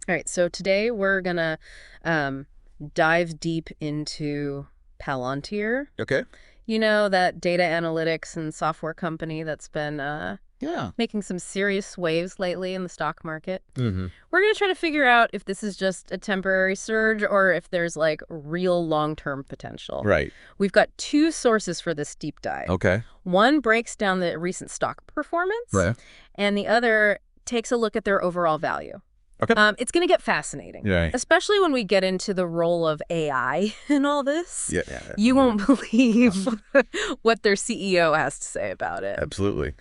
All right, so today we're gonna um, dive deep into Palantir. Okay. You know, that data analytics and software company that's been Yeah. making some serious waves lately in the stock market. hmm We're gonna try to figure out if this is just a temporary surge or if there's like real long-term potential. Right. We've got two sources for this deep dive. Okay. One breaks down the recent stock performance, Right. and the other takes a look at their overall value. Okay. It's going to get fascinating, Right. especially when we get into the role of AI in all this. Yeah. Yeah. You won't believe what their CEO has to say about it. Absolutely.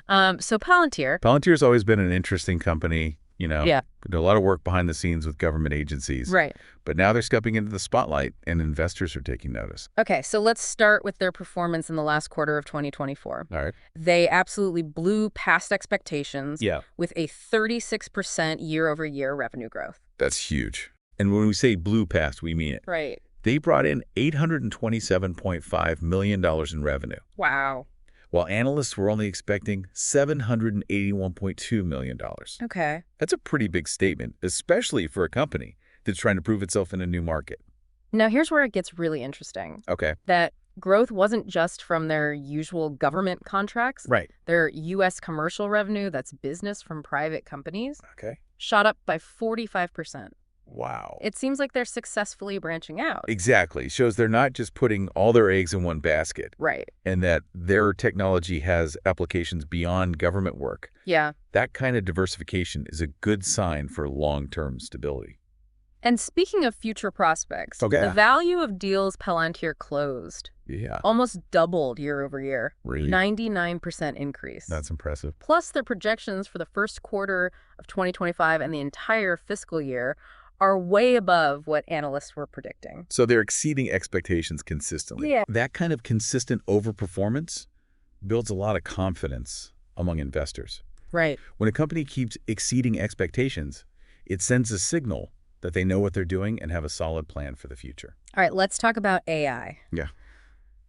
So Palantir. Palantir's always been an interesting company. Yeah, We do a lot of work behind the scenes with government agencies. right. But now they're stepping into the spotlight, and investors are taking notice. Okay, so let's start with their performance in the last quarter of 2024. All right. They absolutely blew past expectations Yeah. with a 36% year-over-year revenue growth. That's huge. And when we say blue past, we mean it. Right. They brought in $827.5 million in revenue, Wow. while analysts were only expecting $781.2 million. Okay. That's a pretty big statement, especially for a company that's trying to prove itself in a new market. Now here's where it gets really interesting. Okay. That growth wasn't just from their usual government contracts. Right. Their U.S. commercial revenue, that's business from private companies, Okay. shot up by 45%. Wow. It seems like they're successfully branching out. Exactly. Shows they're not just putting all their eggs in one basket, Right. and that their technology has applications beyond government work. Yeah. That kind of diversification is a good sign for long-term stability. And speaking of future prospects, Okay. the value of deals Palantir closed Yeah. almost doubled year over year. Really? 99% increase. That's impressive. Plus, their projections for the first quarter of 2025 and the entire fiscal year are way above what analysts were predicting. So they're exceeding expectations consistently. Yeah. That kind of consistent overperformance builds a lot of confidence among investors. Right. When a company keeps exceeding expectations, it sends a signal that they know what they're doing and have a solid plan for the future. All right, let's talk about AI. Yeah.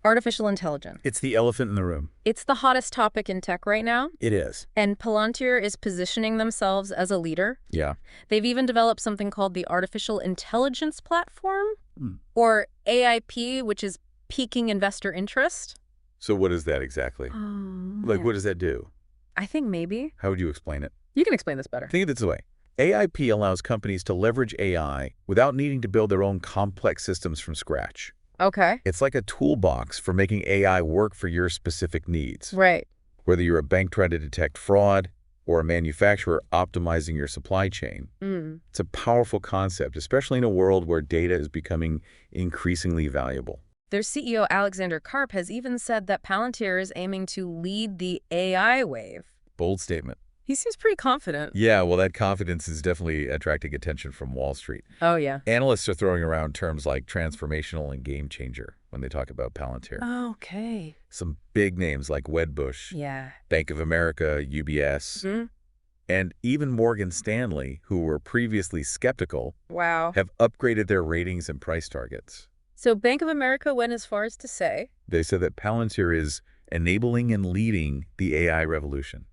Artificial intelligence. It's the elephant in the room. It's the hottest topic in tech right now, It is. and Palantir is positioning themselves as a leader. Yeah. They've even developed something called the Artificial Intelligence Platform, Hmm. or AIP, which is piquing investor interest. So what is that exactly? Like, what does that do? I think maybe. How would you explain it? You can explain this better. Think of it this way. AIP allows companies to leverage AI without needing to build their own complex systems from scratch. Okay. It's like a toolbox for making AI work for your specific needs. Right. Whether you're a bank trying to detect fraud or a manufacturer optimizing your supply chain. Mm. It's a powerful concept, especially in a world where data is becoming increasingly valuable. Their CEO, Alexander Karp, has even said that Palantir is aiming to lead the AI wave. Bold statement. He seems pretty confident. Yeah, well, that confidence is definitely attracting attention from Wall Street. Oh, yeah. Analysts are throwing around terms like transformational and game changer when they talk about Palantir. Okay. Some big names like Wedbush, Yeah. Bank of America, UBS, Hmm? and even Morgan Stanley, who were previously skeptical, Wow. have upgraded their ratings and price targets. So Bank of America went as far as to say, They said that Palantir is enabling and leading the AI revolution.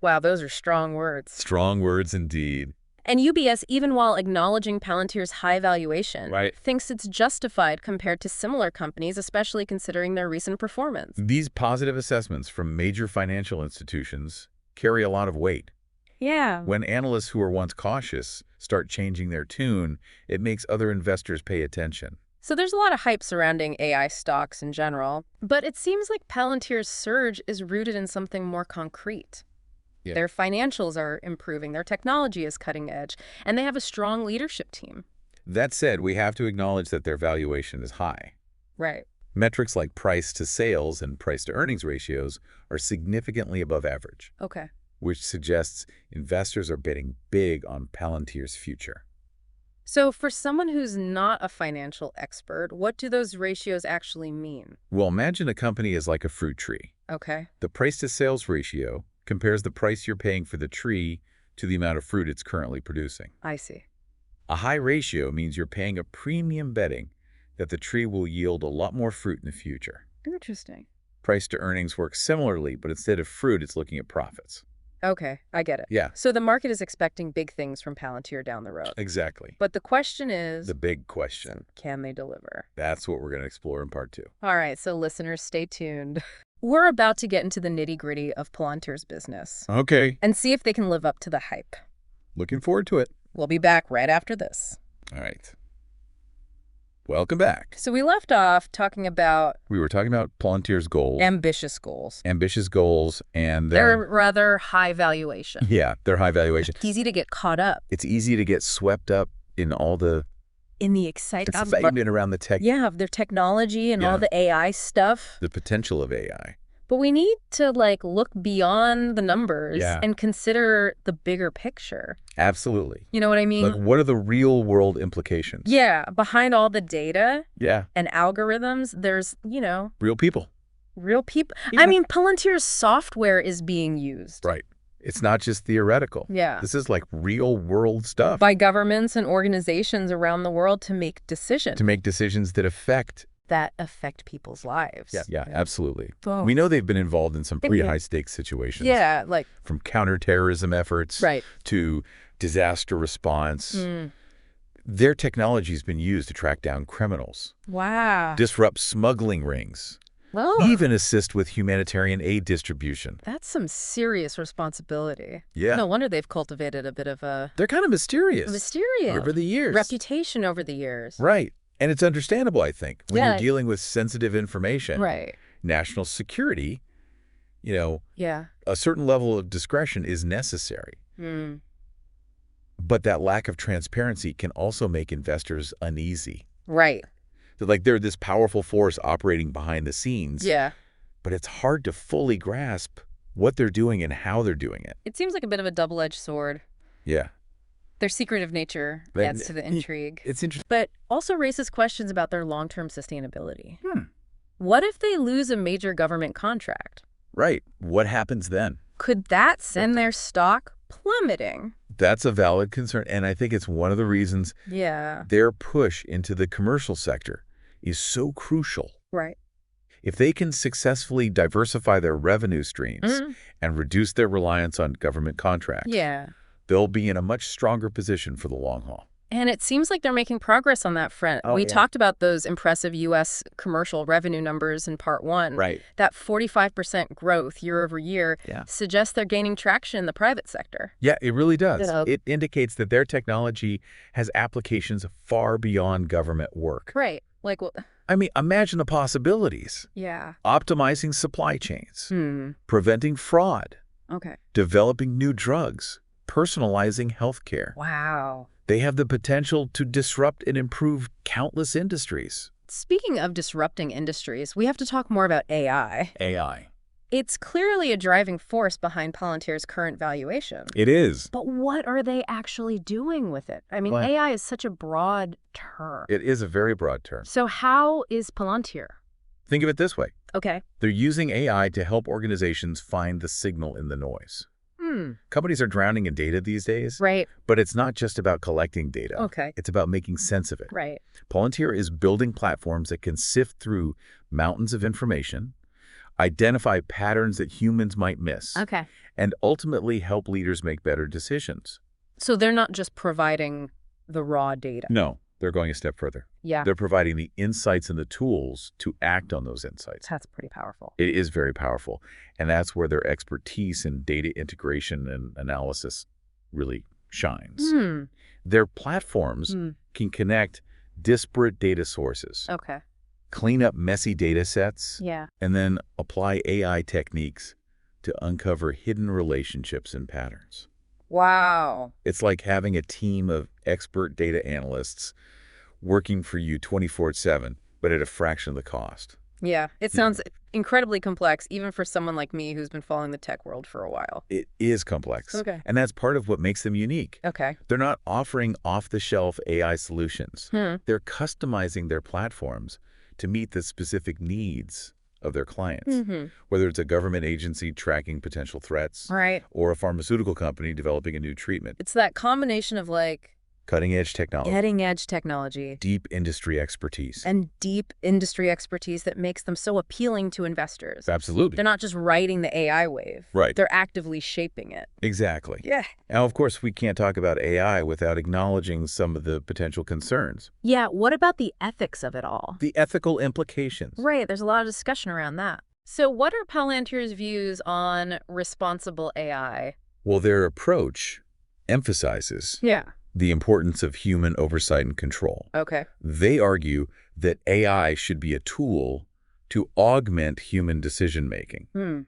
Wow, those are strong words. Strong words indeed. And UBS, even while acknowledging Palantir's high valuation, Right. thinks it's justified compared to similar companies, especially considering their recent performance. These positive assessments from major financial institutions carry a lot of weight. Yeah. When analysts who were once cautious start changing their tune, it makes other investors pay attention. So there's a lot of hype surrounding AI stocks in general, but it seems like Palantir's surge is rooted in something more concrete. Yeah. Their financials are improving, their technology is cutting edge, and they have a strong leadership team. That said, we have to acknowledge that their valuation is high. Right. Metrics like price to sales and price to earnings ratios are significantly above average, Okay. which suggests investors are betting big on Palantir's future. So for someone who's not a financial expert, what do those ratios actually mean? Well, imagine a company is like a fruit tree. Okay. The price to sales ratio compares the price you're paying for the tree to the amount of fruit it's currently producing. I see. A high ratio means you're paying a premium betting that the tree will yield a lot more fruit in the future. Interesting. Price to earnings works similarly, but instead of fruit, it's looking at profits. Okay, I get it. Yeah, So the market is expecting big things from Palantir down the road. exactly. But the question is, The big question. can they deliver? That's what we're going to explore in part 2. All right, so listeners, stay tuned. We're about to get into the nitty-gritty of Palantir's business Okay. and see if they can live up to the hype. Looking forward to it. We'll be back right after this. All right. Welcome back. So we left off talking about We were talking about Palantir's goals, ambitious goals. ambitious goals, and They're rather high valuation. yeah, their high valuation. It's easy to get caught up It's easy to get swept up in all the in the excitement around the tech, of their technology and Yeah. all the AI stuff. the potential of AI. But we need to look beyond the numbers Yeah. and consider the bigger picture. Absolutely. You know what I mean? Like, what are the real world implications? Yeah, behind all the data Yeah. and algorithms, there's, Real people. real people. Yeah. I mean, Palantir's software is being used. Right. It's not just theoretical. Yeah. This is like real world stuff. By governments and organizations around the world to make decisions To make decisions that affect. that affect people's lives. Yeah, absolutely. Oh. We know they've been involved in some pretty Yeah. high stakes situations. Yeah, From counterterrorism efforts right. to disaster response. Mm. Their technology has been used to track down criminals, Wow. disrupt smuggling rings, Well, even assist with humanitarian aid distribution. that's some serious responsibility. Yeah. No wonder they've cultivated a bit of a They're kind of mysterious over the years. reputation over the years. Right. And it's understandable, I think, when Yeah. you're dealing with sensitive information. Right. National security, Yeah. a certain level of discretion is necessary. Mm. But that lack of transparency can also make investors uneasy. Right. That, they're this powerful force operating behind the scenes, Yeah. but it's hard to fully grasp what they're doing and how they're doing it. It seems like a bit of a double-edged sword. Yeah. Their secretive nature adds to the intrigue, It's interesting. but also raises questions about their long-term sustainability. Hmm. What if they lose a major government contract? Right. What happens then? Could that send their stock plummeting? That's a valid concern, and I think it's one of the reasons Yeah. their push into the commercial sector is so crucial. Right. If they can successfully diversify their revenue streams Mhm. and reduce their reliance on government contracts, Yeah. they'll be in a much stronger position for the long haul. And it seems like they're making progress on that front. Oh, We yeah. talked about those impressive U.S. commercial revenue numbers in part 1. Right. That 45% growth year over year Yeah. suggests they're gaining traction in the private sector. Yeah, it really does. Yeah. It indicates that their technology has applications far beyond government work. Right. I mean, imagine the possibilities. Yeah. Optimizing supply chains, Hmm. preventing fraud, Okay. developing new drugs, personalizing healthcare. Wow. They have the potential to disrupt and improve countless industries. Speaking of disrupting industries, we have to talk more about AI. AI. It's clearly a driving force behind Palantir's current valuation. It is. But what are they actually doing with it? I mean, Well, AI is such a broad term. It is a very broad term. So how is Palantir? Think of it this way. Okay. They're using AI to help organizations find the signal in the noise. Companies are drowning in data these days, Right. but it's not just about collecting data. Okay. It's about making sense of it. Right. Palantir is building platforms that can sift through mountains of information, identify patterns that humans might miss, Okay. and ultimately help leaders make better decisions. So they're not just providing the raw data. No, they're going a step further. Yeah. They're providing the insights and the tools to act on those insights. That's pretty powerful. It is very powerful, and that's where their expertise in data integration and analysis really shines. Hmm. Their platforms can connect disparate data sources, Okay. clean up messy data sets, Yeah. and then apply AI techniques to uncover hidden relationships and patterns. Wow. It's like having a team of expert data analysts working for you 24/7, but at a fraction of the cost. Yeah. It sounds incredibly complex, even for someone like me who's been following the tech world for a while. It is complex. Okay. And that's part of what makes them unique. Okay. They're not offering off-the-shelf AI solutions. Hmm. They're customizing their platforms to meet the specific needs of their clients, whether it's a government agency tracking potential threats Right. or a pharmaceutical company developing a new treatment. It's that combination of Cutting-edge technology. Cutting-edge technology. Deep industry expertise. And deep industry expertise that makes them so appealing to investors. Absolutely. They're not just riding the AI wave. Right. They're actively shaping it. Exactly. Yeah. Now, of course, we can't talk about AI without acknowledging some of the potential concerns. Yeah, what about the ethics of it all? The ethical implications. Right, there's a lot of discussion around that. So what are Palantir's views on responsible AI? Well, their approach emphasizes the importance of human oversight and control. Okay. They argue that AI should be a tool to augment human decision-making,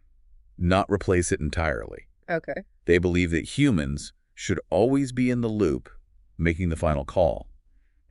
not replace it entirely. Okay. They believe that humans should always be in the loop, making the final call,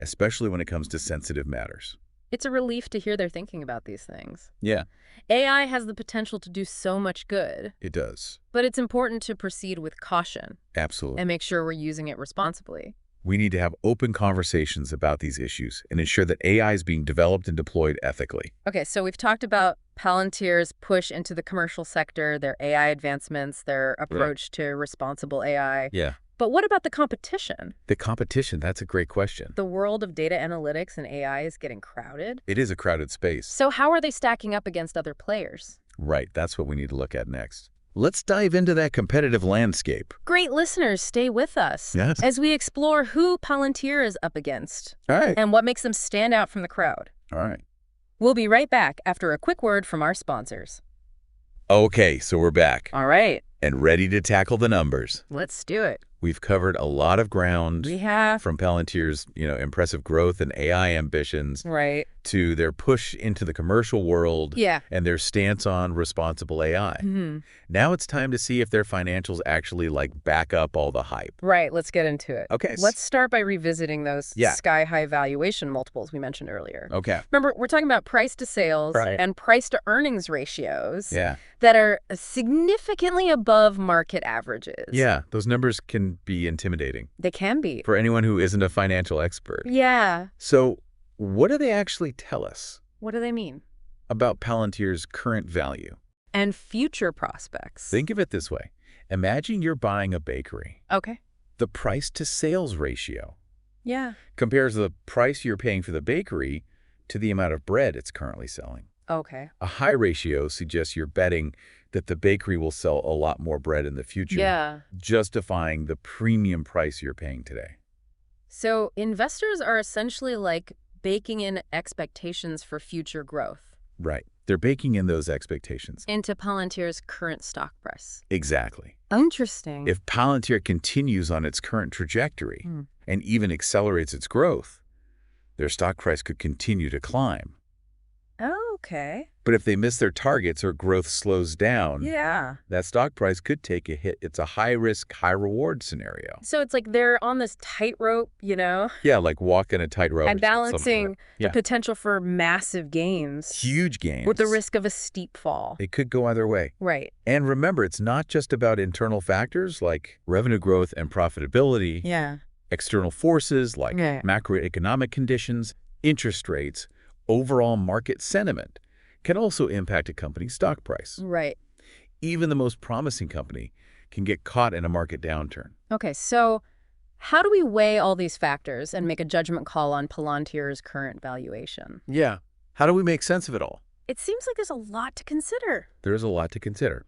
especially when it comes to sensitive matters. It's a relief to hear they're thinking about these things. Yeah. AI has the potential to do so much good. It does. But it's important to proceed with caution. Absolutely. And make sure we're using it responsibly. We need to have open conversations about these issues and ensure that AI is being developed and deployed ethically. Okay, so we've talked about Palantir's push into the commercial sector, their AI advancements, their approach to responsible AI. Yeah. But what about the competition? The competition, that's a great question. The world of data analytics and AI is getting crowded. It is a crowded space. So how are they stacking up against other players? Right, that's what we need to look at next. Let's dive into that competitive landscape. Great listeners, stay with us as we explore who Palantir is up against All right. and what makes them stand out from the crowd. All right. We'll be right back after a quick word from our sponsors. Okay, so we're back. All right. And ready to tackle the numbers. Let's do it. We've covered a lot of ground. We have. From Palantir's, impressive growth and AI ambitions. Right. To their push into the commercial world. Yeah. And their stance on responsible AI. Now it's time to see if their financials actually back up all the hype. Right. Let's get into it. Okay. Let's start by revisiting those sky-high valuation multiples we mentioned earlier. Okay. Remember, we're talking about price to sales and price to earnings ratios that are significantly above market averages. Yeah, those numbers can be intimidating. They can be. For anyone who isn't a financial expert. Yeah. So what do they actually tell us? What do they mean? About Palantir's current value. And future prospects. Think of it this way. Imagine you're buying a bakery. Okay. The price to sales ratio compares the price you're paying for the bakery to the amount of bread it's currently selling. Okay. A high ratio suggests you're betting that the bakery will sell a lot more bread in the future, justifying the premium price you're paying today. So investors are essentially baking in expectations for future growth. Right. They're baking in those expectations. Into Palantir's current stock price. Exactly. Interesting. If Palantir continues on its current trajectory and even accelerates its growth, their stock price could continue to climb. Okay. But if they miss their targets or growth slows down, that stock price could take a hit. It's a high-risk, high-reward scenario. So it's they're on this tightrope, Yeah, like walking a tightrope. And balancing the potential for massive gains. Huge gains. With the risk of a steep fall. It could go either way. Right. And remember, it's not just about internal factors like revenue growth and profitability. Yeah. External forces like macroeconomic conditions, interest rates, overall market sentiment can also impact a company's stock price. Right. Even the most promising company can get caught in a market downturn. Okay, so how do we weigh all these factors and make a judgment call on Palantir's current valuation? Yeah. How do we make sense of it all? It seems like there's a lot to consider. There is a lot to consider.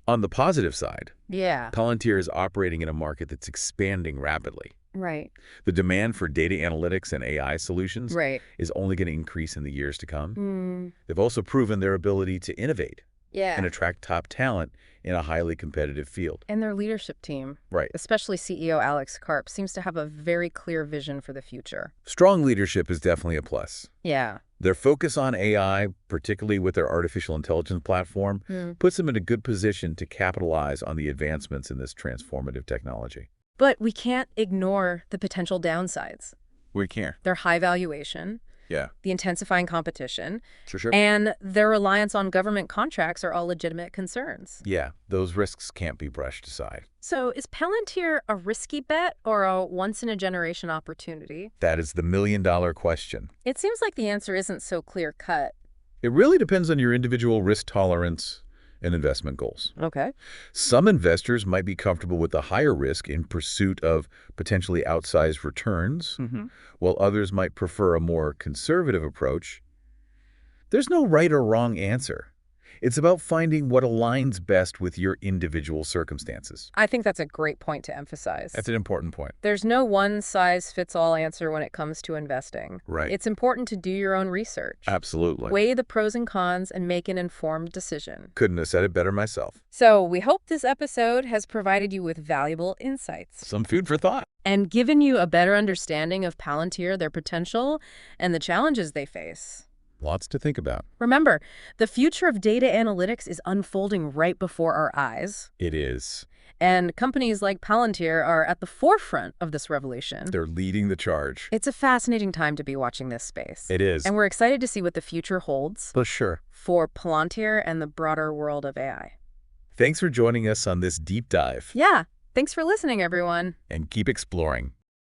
On the positive side, Palantir is operating in a market that's expanding rapidly. Right. The demand for data analytics and AI solutions is only going to increase in the years to come. They've also proven their ability to innovate and attract top talent in a highly competitive field. And their leadership team, right, especially CEO Alex Karp, seems to have a very clear vision for the future. Strong leadership is definitely a plus. Yeah. Their focus on AI, particularly with their artificial intelligence platform, puts them in a good position to capitalize on the advancements in this transformative technology. But we can't ignore the potential downsides. We can't. Their high valuation, the intensifying competition, and their reliance on government contracts are all legitimate concerns. Yeah, those risks can't be brushed aside. So is Palantir a risky bet or a once-in-a-generation opportunity? That is the million-dollar question. It seems like the answer isn't so clear-cut. It really depends on your individual risk tolerance and investment goals. Okay. Some investors might be comfortable with the higher risk in pursuit of potentially outsized returns, while others might prefer a more conservative approach. There's no right or wrong answer. It's about finding what aligns best with your individual circumstances. I think that's a great point to emphasize. That's an important point. There's no one-size-fits-all answer when it comes to investing. Right. It's important to do your own research. Absolutely. Weigh the pros and cons and make an informed decision. Couldn't have said it better myself. So we hope this episode has provided you with valuable insights. Some food for thought. And given you a better understanding of Palantir, their potential, and the challenges they face. Lots to think about. Remember, the future of data analytics is unfolding right before our eyes. It is. And companies like Palantir are at the forefront of this revolution. They're leading the charge. It's a fascinating time to be watching this space. It is. And we're excited to see what the future holds. For sure. For Palantir and the broader world of AI. Thanks for joining us on this deep dive. Yeah. Thanks for listening, everyone. And keep exploring.